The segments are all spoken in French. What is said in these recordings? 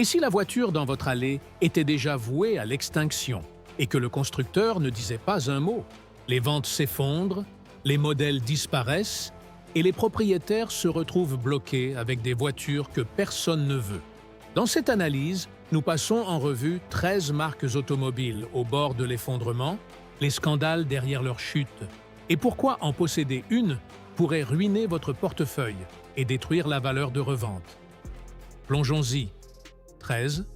Et si la voiture dans votre allée était déjà vouée à l'extinction et que le constructeur ne disait pas un mot? Les ventes s'effondrent, les modèles disparaissent et les propriétaires se retrouvent bloqués avec des voitures que personne ne veut. Dans cette analyse, nous passons en revue 13 marques automobiles au bord de l'effondrement, les scandales derrière leur chute et pourquoi en posséder une pourrait ruiner votre portefeuille et détruire la valeur de revente. Plongeons-y. 13.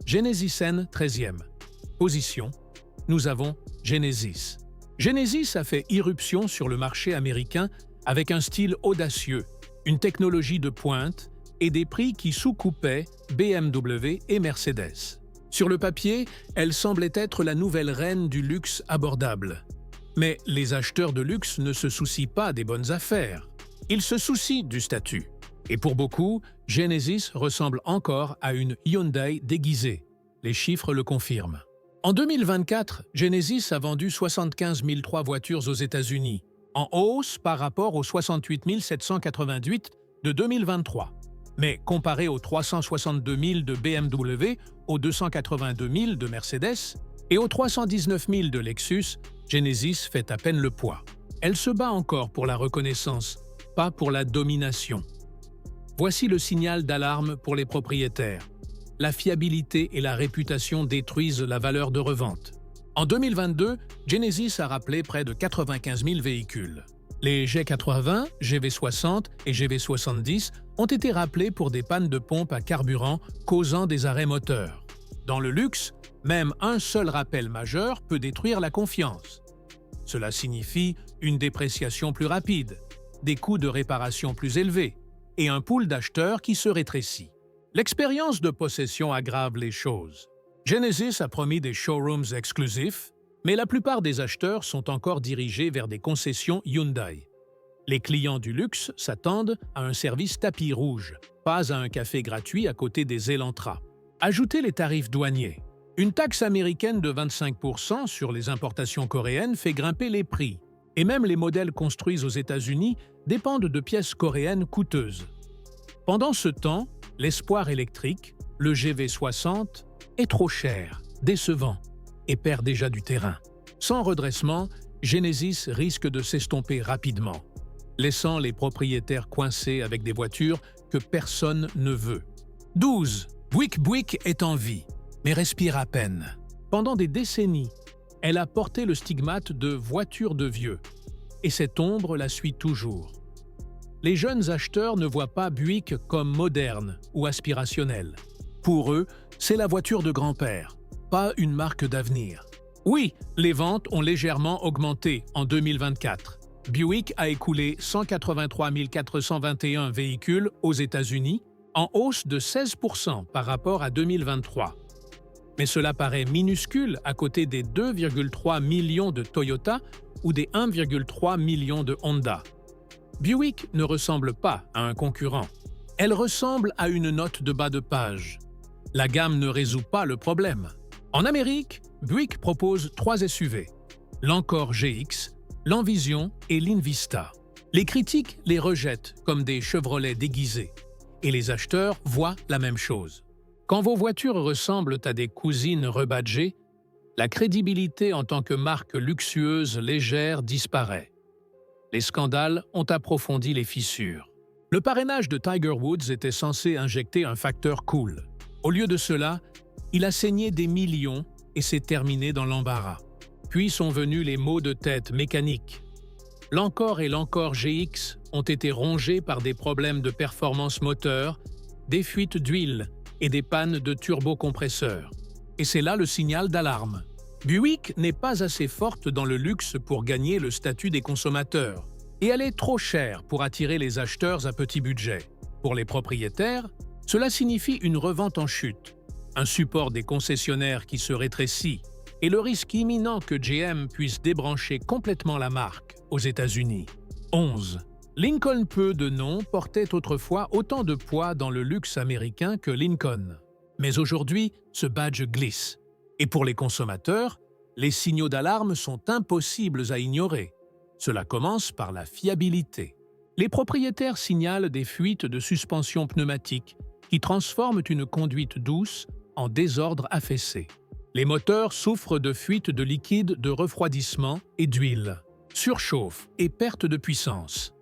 Genesis N 13e. Position. Nous avons Genesis. Genesis a fait irruption sur le marché américain avec un style audacieux, une technologie de pointe et des prix qui sous-coupaient BMW et Mercedes. Sur le papier, elle semblait être la nouvelle reine du luxe abordable. Mais les acheteurs de luxe ne se soucient pas des bonnes affaires. Ils se soucient du statut. Et pour beaucoup, Genesis ressemble encore à une Hyundai déguisée. Les chiffres le confirment. En 2024, Genesis a vendu 75 003 voitures aux États-Unis, en hausse par rapport aux 68 788 de 2023. Mais comparé aux 362 000 de BMW, aux 282 000 de Mercedes et aux 319 000 de Lexus, Genesis fait à peine le poids. Elle se bat encore pour la reconnaissance, pas pour la domination. Voici le signal d'alarme pour les propriétaires. La fiabilité et la réputation détruisent la valeur de revente. En 2022, Genesis a rappelé près de 95 000 véhicules. Les G80, GV60 et GV70 ont été rappelés pour des pannes de pompe à carburant causant des arrêts moteurs. Dans le luxe, même un seul rappel majeur peut détruire la confiance. Cela signifie une dépréciation plus rapide, des coûts de réparation plus élevés et un pool d'acheteurs qui se rétrécit. L'expérience de possession aggrave les choses. Genesis a promis des showrooms exclusifs, mais la plupart des acheteurs sont encore dirigés vers des concessions Hyundai. Les clients du luxe s'attendent à un service tapis rouge, pas à un café gratuit à côté des Elantra. Ajoutez les tarifs douaniers. Une taxe américaine de 25% sur les importations coréennes fait grimper les prix, et même les modèles construits aux États-Unis dépendent de pièces coréennes coûteuses. Pendant ce temps, l'espoir électrique, le GV60, est trop cher, décevant et perd déjà du terrain. Sans redressement, Genesis risque de s'estomper rapidement, laissant les propriétaires coincés avec des voitures que personne ne veut. 12. Buick Buick est en vie, mais respire à peine. Pendant des décennies, elle a porté le stigmate de voiture de vieux, et cette ombre la suit toujours. Les jeunes acheteurs ne voient pas Buick comme moderne ou aspirationnel. Pour eux, c'est la voiture de grand-père, pas une marque d'avenir. Oui, les ventes ont légèrement augmenté en 2024. Buick a écoulé 183 421 véhicules aux États-Unis, en hausse de 16% par rapport à 2023. Mais cela paraît minuscule à côté des 2,3 millions de Toyota ou des 1,3 million de Honda. Buick ne ressemble pas à un concurrent. Elle ressemble à une note de bas de page. La gamme ne résout pas le problème. En Amérique, Buick propose 3 SUV, l'Encore GX, l'Envision et l'Invista. Les critiques les rejettent comme des Chevrolet déguisés, et les acheteurs voient la même chose. Quand vos voitures ressemblent à des cousines rebadgées, la crédibilité en tant que marque luxueuse légère disparaît. Les scandales ont approfondi les fissures. Le parrainage de Tiger Woods était censé injecter un facteur cool. Au lieu de cela, il a saigné des millions et s'est terminé dans l'embarras. Puis sont venus les maux de tête mécaniques. L'Encore et l'Encore GX ont été rongés par des problèmes de performance moteur, des fuites d'huile et des pannes de turbocompresseurs. Et c'est là le signal d'alarme. Buick n'est pas assez forte dans le luxe pour gagner le statut des consommateurs, et elle est trop chère pour attirer les acheteurs à petit budget. Pour les propriétaires, cela signifie une revente en chute, un support des concessionnaires qui se rétrécit, et le risque imminent que GM puisse débrancher complètement la marque aux États-Unis. 11. Lincoln peu de nom portait autrefois autant de poids dans le luxe américain que Lincoln. Mais aujourd'hui, ce badge glisse. Et pour les consommateurs, les signaux d'alarme sont impossibles à ignorer. Cela commence par la fiabilité. Les propriétaires signalent des fuites de suspension pneumatique, qui transforment une conduite douce en désordre affaissé. Les moteurs souffrent de fuites de liquide de refroidissement et d'huile, surchauffe et perte de puissance.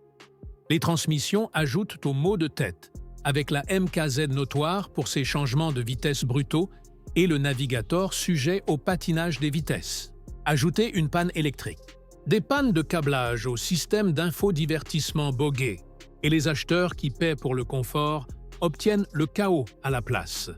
Les transmissions ajoutent aux maux de tête, avec la MKZ notoire pour ses changements de vitesse brutaux et le navigateur sujet au patinage des vitesses. Ajoutez une panne électrique. Des pannes de câblage au système d'infodivertissement bogué et les acheteurs qui paient pour le confort obtiennent le chaos à la place.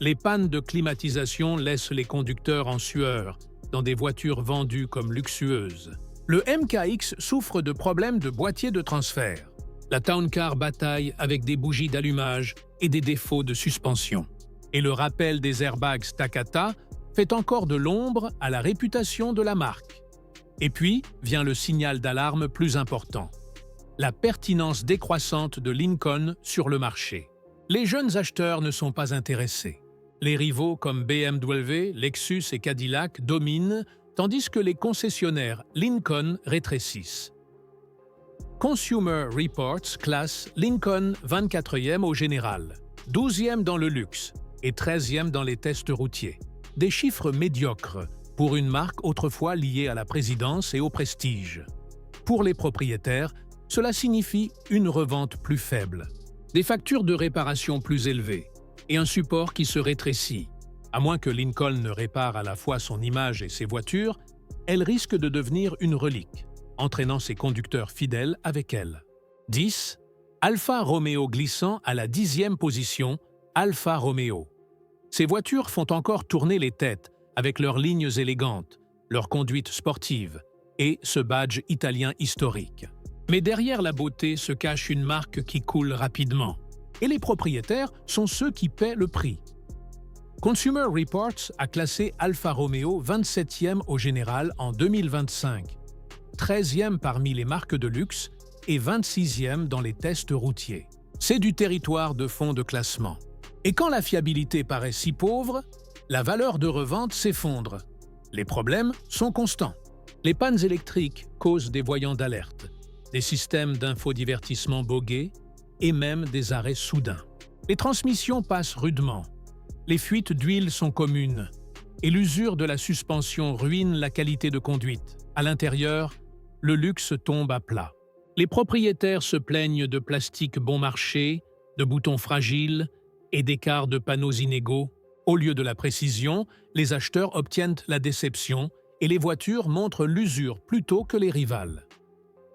Les pannes de climatisation laissent les conducteurs en sueur dans des voitures vendues comme luxueuses. Le MKX souffre de problèmes de boîtier de transfert. La Town Car bataille avec des bougies d'allumage et des défauts de suspension. Et le rappel des airbags Takata fait encore de l'ombre à la réputation de la marque. Et puis vient le signal d'alarme plus important. La pertinence décroissante de Lincoln sur le marché. Les jeunes acheteurs ne sont pas intéressés. Les rivaux comme BMW, Lexus et Cadillac dominent, tandis que les concessionnaires Lincoln rétrécissent. Consumer Reports classe Lincoln 24e au général, 12e dans le luxe et 13e dans les tests routiers. Des chiffres médiocres pour une marque autrefois liée à la présidence et au prestige. Pour les propriétaires, cela signifie une revente plus faible, des factures de réparation plus élevées et un support qui se rétrécit. À moins que Lincoln ne répare à la fois son image et ses voitures, elle risque de devenir une relique, entraînant ses conducteurs fidèles avec elle. 10. Alfa Romeo glissant à la 10e position, Alfa Romeo. Ces voitures font encore tourner les têtes avec leurs lignes élégantes, leur conduite sportive et ce badge italien historique. Mais derrière la beauté se cache une marque qui coule rapidement. Et les propriétaires sont ceux qui paient le prix. Consumer Reports a classé Alfa Romeo 27e au général en 2025, 13e parmi les marques de luxe et 26e dans les tests routiers. C'est du territoire de fond de classement. Et quand la fiabilité paraît si pauvre, la valeur de revente s'effondre. Les problèmes sont constants. Les pannes électriques causent des voyants d'alerte, des systèmes d'infodivertissement bogués et même des arrêts soudains. Les transmissions passent rudement. Les fuites d'huile sont communes et l'usure de la suspension ruine la qualité de conduite. À l'intérieur, le luxe tombe à plat. Les propriétaires se plaignent de plastique bon marché, de boutons fragiles et d'écarts de panneaux inégaux. Au lieu de la précision, les acheteurs obtiennent la déception et les voitures montrent l'usure plutôt que les rivales.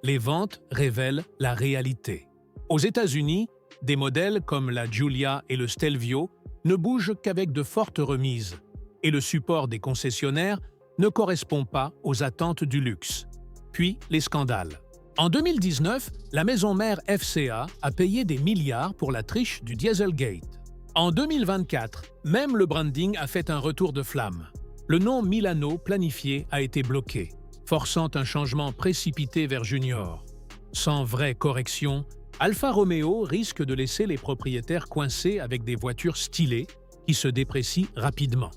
Les ventes révèlent la réalité. Aux États-Unis, des modèles comme la Giulia et le Stelvio ne bougent qu'avec de fortes remises, et le support des concessionnaires ne correspond pas aux attentes du luxe. Puis les scandales. En 2019, la maison mère FCA a payé des milliards pour la triche du Dieselgate. En 2024, même le branding a fait un retour de flamme. Le nom Milano planifié a été bloqué, forçant un changement précipité vers Junior. Sans vraie correction, Alfa Romeo risque de laisser les propriétaires coincés avec des voitures stylées qui se déprécient rapidement.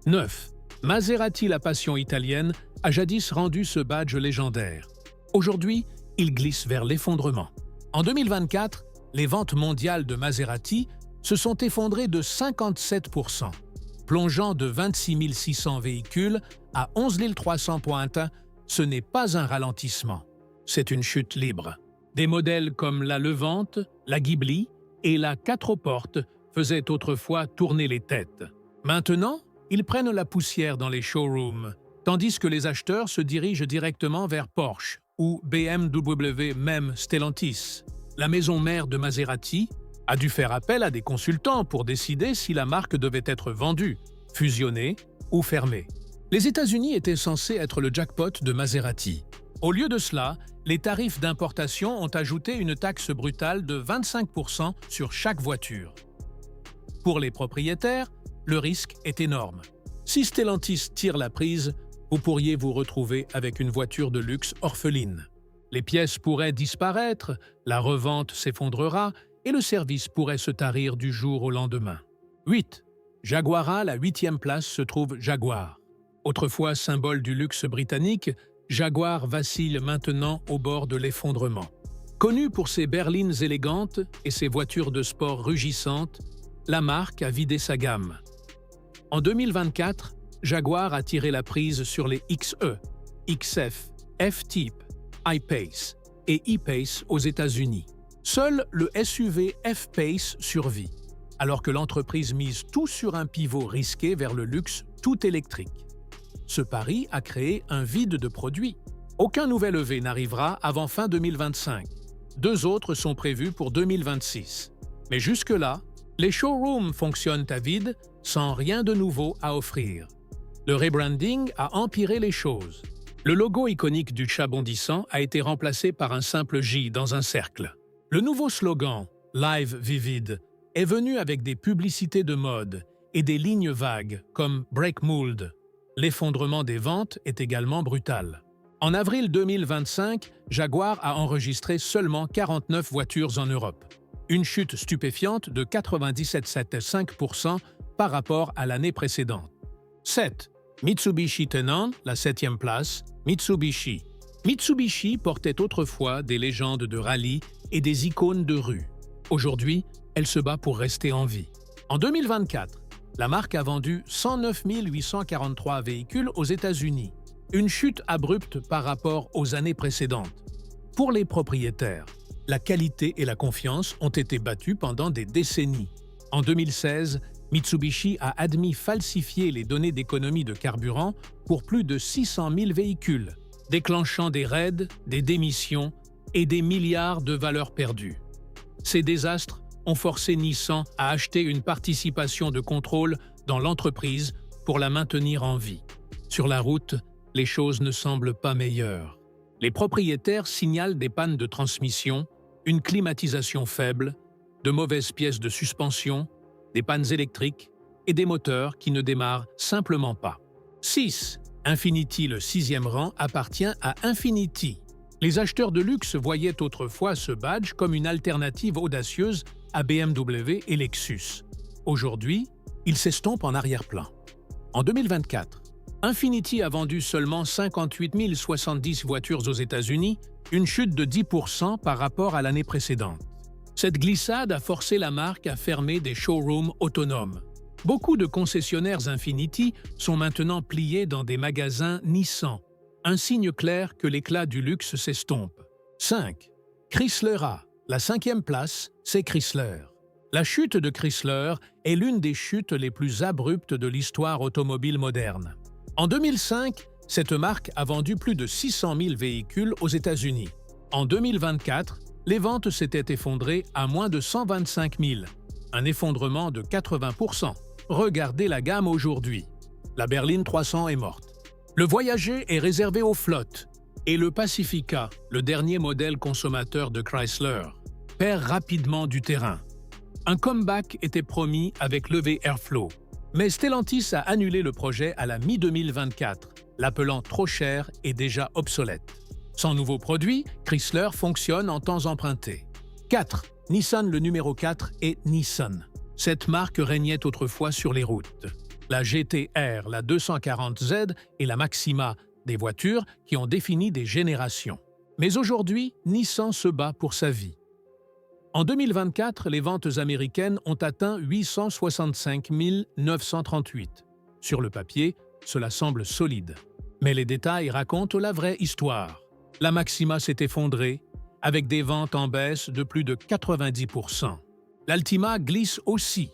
9. Maserati, la passion italienne, a jadis rendu ce badge légendaire. Aujourd'hui, il glisse vers l'effondrement. En 2024, les ventes mondiales de Maserati se sont effondrées de 57%, plongeant de 26 600 véhicules à 11 300 pointes. Ce n'est pas un ralentissement, c'est une chute libre. Des modèles comme la Levante, la Ghibli et la Quatre portes faisaient autrefois tourner les têtes. Maintenant, ils prennent la poussière dans les showrooms, tandis que les acheteurs se dirigent directement vers Porsche ou BMW, même Stellantis. La maison mère de Maserati a dû faire appel à des consultants pour décider si la marque devait être vendue, fusionnée ou fermée. Les États-Unis étaient censés être le jackpot de Maserati. Au lieu de cela, les tarifs d'importation ont ajouté une taxe brutale de 25% sur chaque voiture. Pour les propriétaires, le risque est énorme. Si Stellantis tire la prise, vous pourriez vous retrouver avec une voiture de luxe orpheline. Les pièces pourraient disparaître, la revente s'effondrera et le service pourrait se tarir du jour au lendemain. 8. Jaguar, à la 8e place se trouve Jaguar. Autrefois symbole du luxe britannique, Jaguar vacille maintenant au bord de l'effondrement. Connu pour ses berlines élégantes et ses voitures de sport rugissantes, la marque a vidé sa gamme. En 2024, Jaguar a tiré la prise sur les XE, XF, F-Type, I-Pace et E-Pace aux États-Unis. Seul le SUV F-Pace survit, alors que l'entreprise mise tout sur un pivot risqué vers le luxe tout électrique. Ce pari a créé un vide de produits. Aucun nouvel EV n'arrivera avant fin 2025. 2 autres sont prévus pour 2026. Mais jusque-là, les showrooms fonctionnent à vide, sans rien de nouveau à offrir. Le rebranding a empiré les choses. Le logo iconique du chat bondissant a été remplacé par un simple J dans un cercle. Le nouveau slogan « Live Vivid » est venu avec des publicités de mode et des lignes vagues comme « Break Mold ». L'effondrement des ventes est également brutal. En avril 2025, Jaguar a enregistré seulement 49 voitures en Europe. Une chute stupéfiante de 97,5% par rapport à l'année précédente. 7. Mitsubishi tenant la 7e place, Mitsubishi. Mitsubishi portait autrefois des légendes de rallye et des icônes de rue. Aujourd'hui, elle se bat pour rester en vie. En 2024, la marque a vendu 109 843 véhicules aux États-Unis, une chute abrupte par rapport aux années précédentes. Pour les propriétaires, la qualité et la confiance ont été battues pendant des décennies. En 2016, Mitsubishi a admis falsifier les données d'économie de carburant pour plus de 600 000 véhicules, déclenchant des raids, des démissions et des milliards de valeurs perdues. Ces désastres ont forcé Nissan à acheter une participation de contrôle dans l'entreprise pour la maintenir en vie. Sur la route, les choses ne semblent pas meilleures. Les propriétaires signalent des pannes de transmission, une climatisation faible, de mauvaises pièces de suspension, des pannes électriques et des moteurs qui ne démarrent simplement pas. 6. Infiniti, le 6e rang, appartient à Infiniti. Les acheteurs de luxe voyaient autrefois ce badge comme une alternative audacieuse à BMW et Lexus. Aujourd'hui, il s'estompe en arrière-plan. En 2024, Infiniti a vendu seulement 58 070 voitures aux États-Unis, une chute de 10% par rapport à l'année précédente. Cette glissade a forcé la marque à fermer des showrooms autonomes. Beaucoup de concessionnaires Infiniti sont maintenant pliés dans des magasins Nissan, un signe clair que l'éclat du luxe s'estompe. 5. Chrysler A. La 5e place, c'est Chrysler. La chute de Chrysler est l'une des chutes les plus abruptes de l'histoire automobile moderne. En 2005, cette marque a vendu plus de 600 000 véhicules aux États-Unis. En 2024, les ventes s'étaient effondrées à moins de 125 000, un effondrement de 80%. Regardez la gamme aujourd'hui. La berline 300 est morte. Le Voyager est réservé aux flottes, et le Pacifica, le dernier modèle consommateur de Chrysler, perd rapidement du terrain. Un comeback était promis avec l'EV Airflow, mais Stellantis a annulé le projet à la mi-2024, l'appelant trop cher et déjà obsolète. Sans nouveau produit, Chrysler fonctionne en temps emprunté. 4. Nissan, le numéro 4 est Nissan. Cette marque régnait autrefois sur les routes. La GT-R, la 240Z et la Maxima, des voitures qui ont défini des générations. Mais aujourd'hui, Nissan se bat pour sa vie. En 2024, les ventes américaines ont atteint 865 938. Sur le papier, cela semble solide. Mais les détails racontent la vraie histoire. La Maxima s'est effondrée, avec des ventes en baisse de plus de 90%. L'Altima glisse aussi.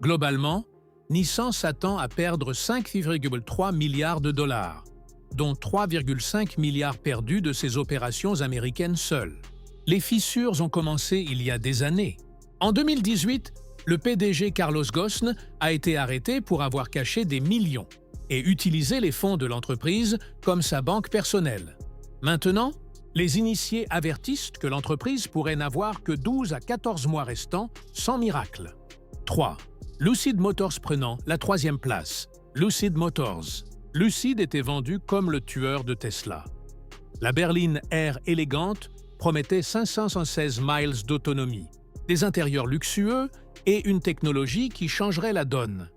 Globalement, Nissan s'attend à perdre 5,3 milliards de dollars, dont 3,5 milliards perdus de ses opérations américaines seules. Les fissures ont commencé il y a des années. En 2018, le PDG Carlos Ghosn a été arrêté pour avoir caché des millions et utilisé les fonds de l'entreprise comme sa banque personnelle. Maintenant, les initiés avertissent que l'entreprise pourrait n'avoir que 12 à 14 mois restants sans miracle. 3. Lucid Motors prenant la 3e place. Lucid Motors. Lucid était vendu comme le tueur de Tesla. La berline R élégante promettait 516 miles d'autonomie, des intérieurs luxueux et une technologie qui changerait la donne.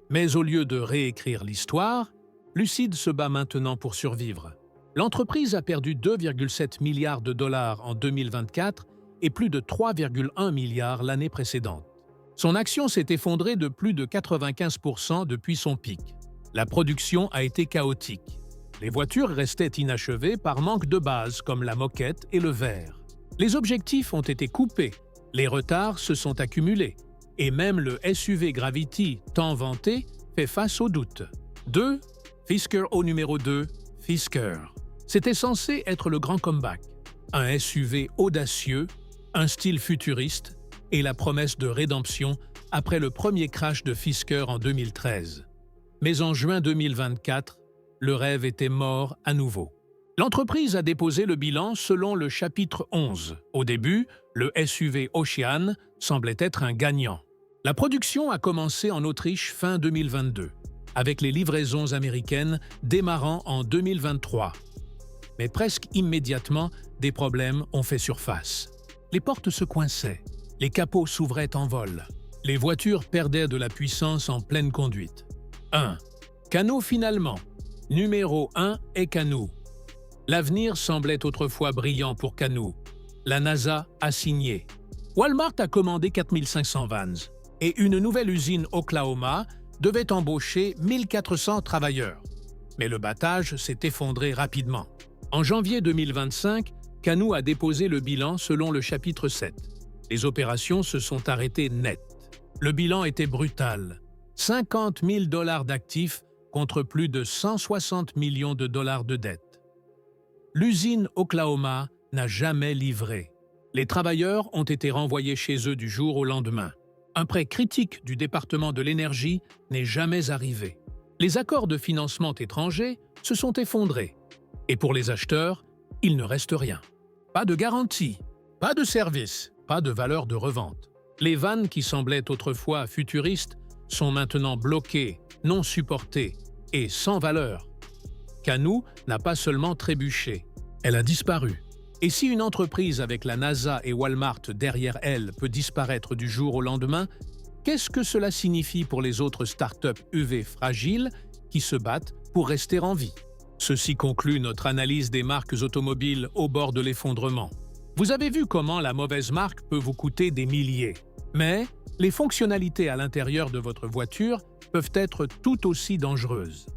Mais au lieu de réécrire l'histoire, Lucid se bat maintenant pour survivre. L'entreprise a perdu 2,7 milliards de dollars en 2024 et plus de 3,1 milliards l'année précédente. Son action s'est effondrée de plus de 95% depuis son pic. La production a été chaotique. Les voitures restaient inachevées par manque de base comme la moquette et le verre. Les objectifs ont été coupés, les retards se sont accumulés, et même le SUV Gravity tant vanté fait face aux doutes. 2. Fisker au numéro 2, Fisker. C'était censé être le grand comeback. Un SUV audacieux, un style futuriste et la promesse de rédemption après le premier crash de Fisker en 2013. Mais en juin 2024, le rêve était mort à nouveau. L'entreprise a déposé le bilan selon le chapitre 11. Au début, le SUV Ocean semblait être un gagnant. La production a commencé en Autriche fin 2022, avec les livraisons américaines démarrant en 2023. Mais presque immédiatement, des problèmes ont fait surface. Les portes se coinçaient, les capots s'ouvraient en vol, les voitures perdaient de la puissance en pleine conduite. 1. Canoo finalement. Numéro 1 est Canoo. L'avenir semblait autrefois brillant pour Canoo. La NASA a signé. Walmart a commandé 4500 vans et une nouvelle usine Oklahoma devait embaucher 1400 travailleurs. Mais le battage s'est effondré rapidement. En janvier 2025, Canoo a déposé le bilan selon le chapitre 7. Les opérations se sont arrêtées net. Le bilan était brutal. 50 000 $ d'actifs contre plus de 160 millions de dollars de dettes. L'usine Oklahoma n'a jamais livré. Les travailleurs ont été renvoyés chez eux du jour au lendemain. Un prêt critique du département de l'énergie n'est jamais arrivé. Les accords de financement étrangers se sont effondrés. Et pour les acheteurs, il ne reste rien. Pas de garantie, pas de service, pas de valeur de revente. Les vannes qui semblaient autrefois futuristes sont maintenant bloquées, non supportées et sans valeur. Canoo n'a pas seulement trébuché, elle a disparu. Et si une entreprise avec la NASA et Walmart derrière elle peut disparaître du jour au lendemain, qu'est-ce que cela signifie pour les autres startups UV fragiles qui se battent pour rester en vie? Ceci conclut notre analyse des marques automobiles au bord de l'effondrement. Vous avez vu comment la mauvaise marque peut vous coûter des milliers. Mais les fonctionnalités à l'intérieur de votre voiture peuvent être tout aussi dangereuses.